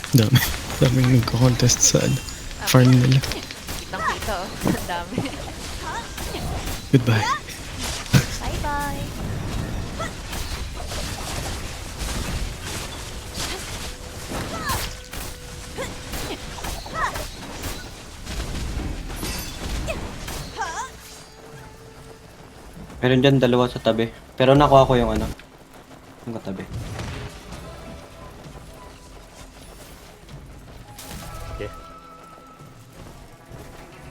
Dami. Daming nagko-contest sa farm nila. Kitang-kita oh. Ang dami. Goodbye. Bye-bye. Meron dyan dalawa sa tabi. Pero nakuha ko yung ano. Yung katabi. Okay.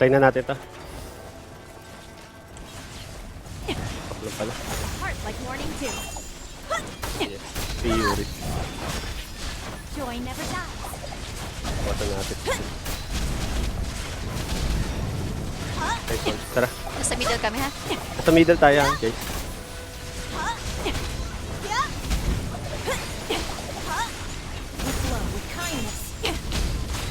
Try na natin to. Kaplo pala. Heart like morning dew. Yes. Si Yuri. Joy never dies. Bota natin. Nice one. Tara. Nasa middle kami ha. Sa middle tayo, guys. We flow with kindness.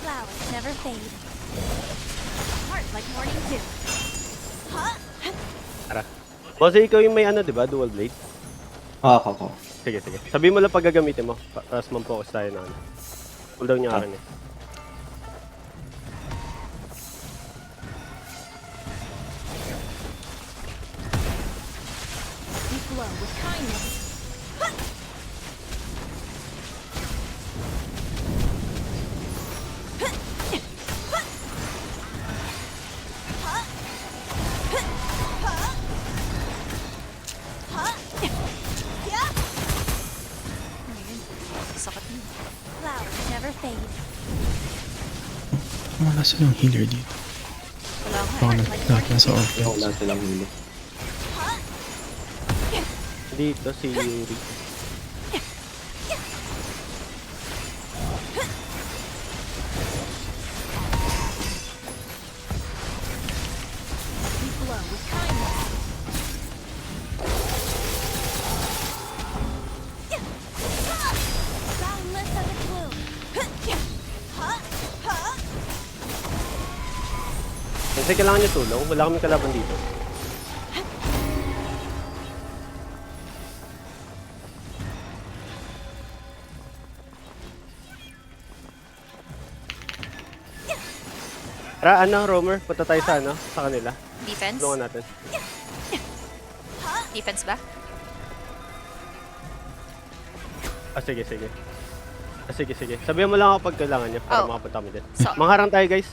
Flowers never fade. Heart like morning dew. Tara. Boss, ikaw yung may ano, di ba? Dual blade? Ako. Sige, sige. Sabihin mo lang pag gagamitin mo. Tapos mag-focus tayo na ano. Cooldown niya akin eh. We flow with kindness. Sakit mo. Flowers never fade. Wala silang healer dito. Wala nga. Baka lahat nasa Yung offense. wala silang huli. Dito si Yuri. We flow with kindness. Boundless as a gloom. Kasi kailangan niya tulong. Wala kaming kalaban dito. Tara, ano, Romer? Punta tayo sa ano? Sa kanila. Defense? Tulungan natin. Defense ba? Sige, sige. Sige, sige. Sabihan mo lang ako pag kailangan niya para Oh. makapunta kami din. So- Mangharang tayo, guys.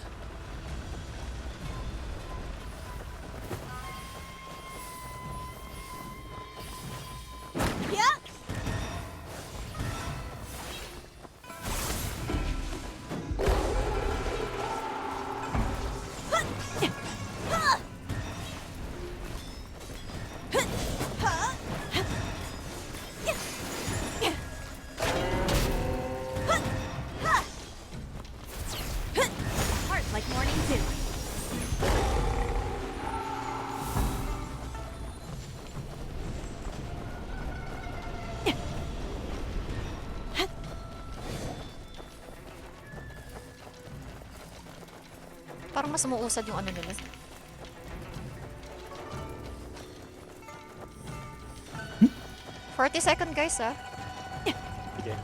Heart like morning dew. Parang mas umuusad yung ano nila. Hmm? 40 second guys ah. Sige.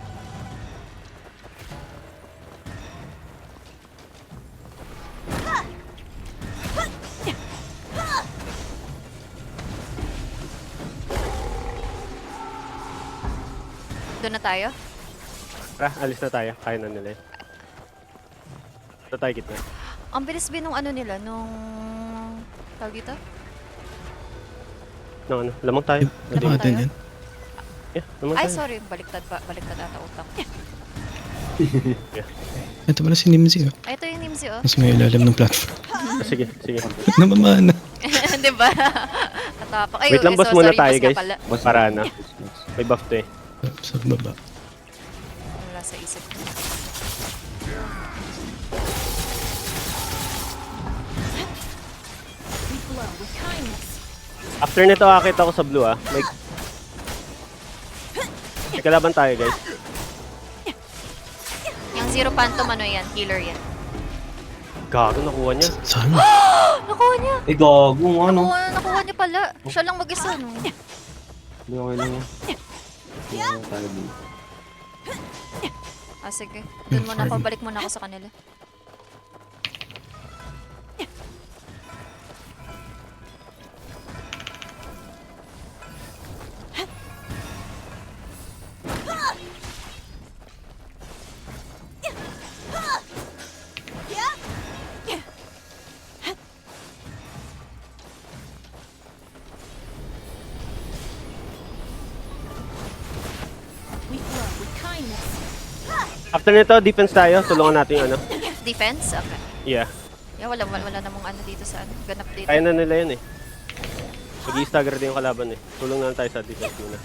Doon na tayo. Tara, alis na tayo. Kaya na nila yun. Ito tayo gitna. Ang bilis nung ano nila, nung... Tawag dito? No, ano, lamang tayo. Pwede Lamang natin tayo? yan. Yeah, lamang Ay, tayo. sorry. Baliktad ata utang. Ito pala si Nimsy, oh. Ay, ito yung Nimsy oh. Mas may ilalim ng platform. Sige, sige. Namamana. Di ba? Katapak. Ay, Wait lang, boss, so, muna sorry, tayo, boss nga guys. pala. Boss, Para na. May buff to eh. Sa baba. Wala sa isip ko. We flow with kindness. After nito, akit ako sa blue ah. May kalaban tayo, guys. Ang Zero Phantom ano yan, healer yan. Gago, nakuha niya. Sana. Nakuha niya! Eh, gago, ano? Nakuha niya pala. Siya lang mag-isa, no? Hindi, okay lang yan. Hindi ako tayo din. Ah, sige. Doon muna ako, Farm. balik muna ako sa kanila. We flow with kindness. After nito, defense tayo. Tulungan natin yung ano. Defense? Okay. Yeah. Yeah, wala namang ano dito sa ano. Ganap dito. Kaya na nila yun eh. Mag-i-stagger din yung kalaban eh. Tulong na lang tayo sa defense muna.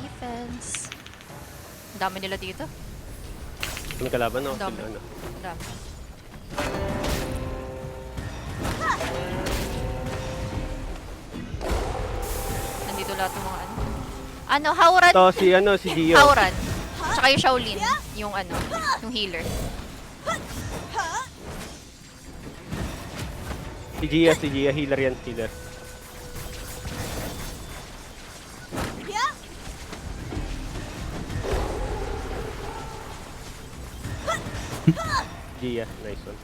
Defense. Ang dami nila dito. Yung kalaban o Dami. sila ano. Ang dami. Nandito lahat ng mga ano. Ano, Hauran? Ito si Gio. Hauran. Tsaka yung Shaolin. Yung ano, yung healer. Si Gia, healer yan, healer. Gia, nice one.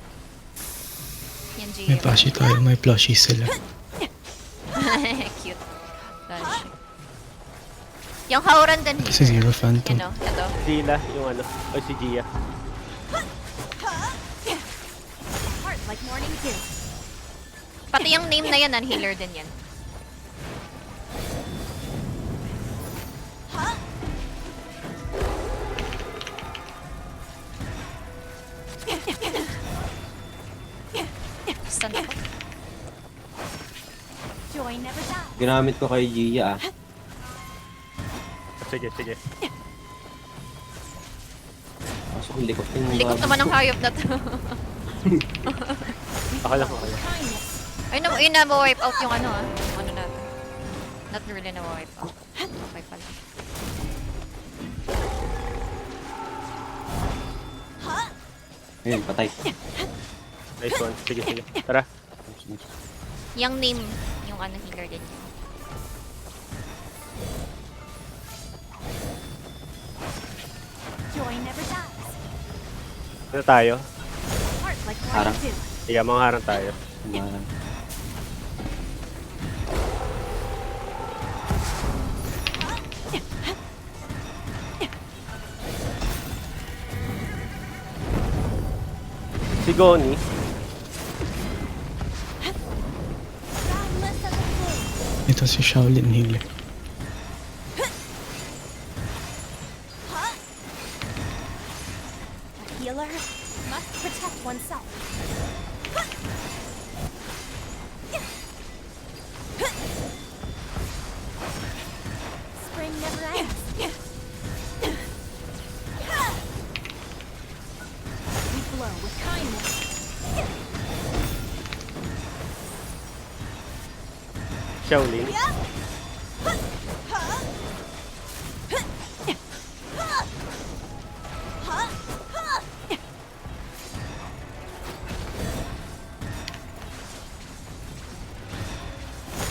Yan, Gia. May plushie tayo, may plushie sila. Cute. Lush. Yung Hauran din. Si Zero Phantom. You know, ito. Zila, yung ano, o si Gia. Heart like morning dew. Pati yung name na yan, healer din yan. Stun ako. Joy never dies. Ginamit ko kay Gia ah. Sige. Kaso kung likot yung Likot naman ng hayop na to. Okay lang. Kindness. Ay, yun na ma-wipe out yung ano yung ano natin. Not really na ma-wipe out. Okay pala. Ayun, patay. Nice one. Sige. Tara. Yung name, yung ano healer din yun. Joy never dies. Ano tayo? Heart like Harang. morning dew. Sige, mga harang tayo. Kumaran. Si Goni, Boundless as a flame. Ito si Shaolin healer. A healer must protect oneself. Spring never ends. We flow with kindness. Shaolin.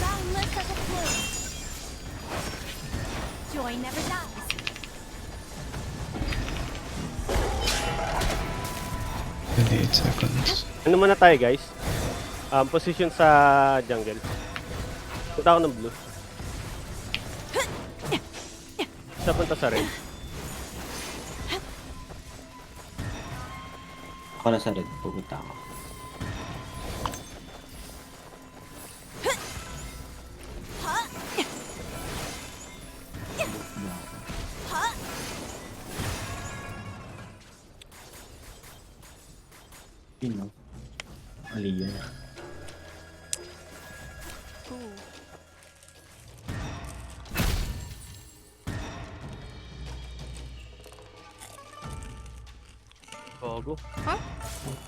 Boundless as a flame. Joy never dies. 28 seconds. Ano muna tayo guys? Position sa jungle. Punta ako ng blue. Sa punta sa red. Ako na sa red, pupunta ako. Pino. Mali yun. Ooh. Gogo.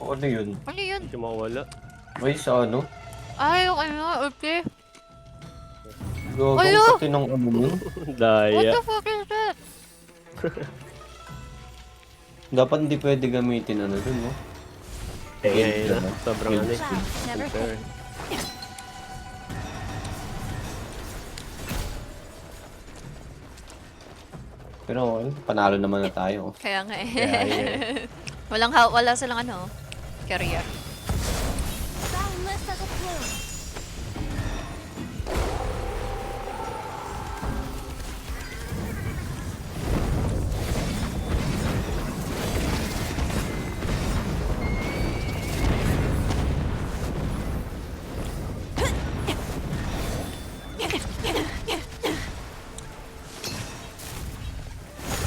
Ano yun? Ano yun? Hindi mawala. May sa ano? Ay, yung ano, okay. Gagawin Alo! pati ng ano nun. What Daya. the fuck is that? Dapat hindi pwede gamitin ano dun, no? Eh, ngayon na. Sobrang ano eh. Clouds never Super. fade. Pero okay, panalo naman na tayo. Kaya nga eh. Kaya yun. Wala silang ano, career. Boundless as a plume.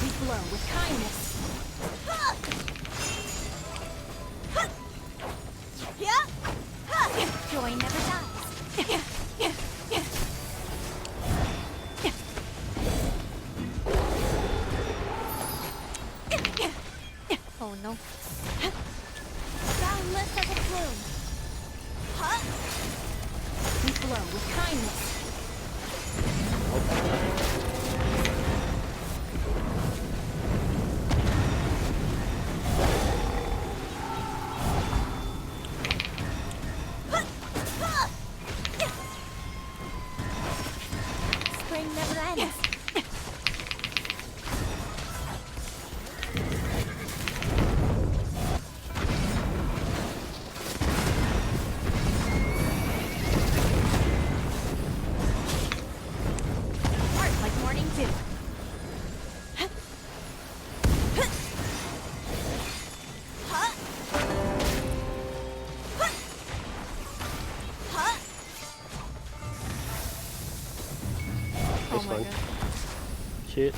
We flow with kindness. Joy never dies. Oh no. Boundless as a plume. We flow with kindness. Spring never ends. Heart like morning dew. Oh Nice my one. god. Shit.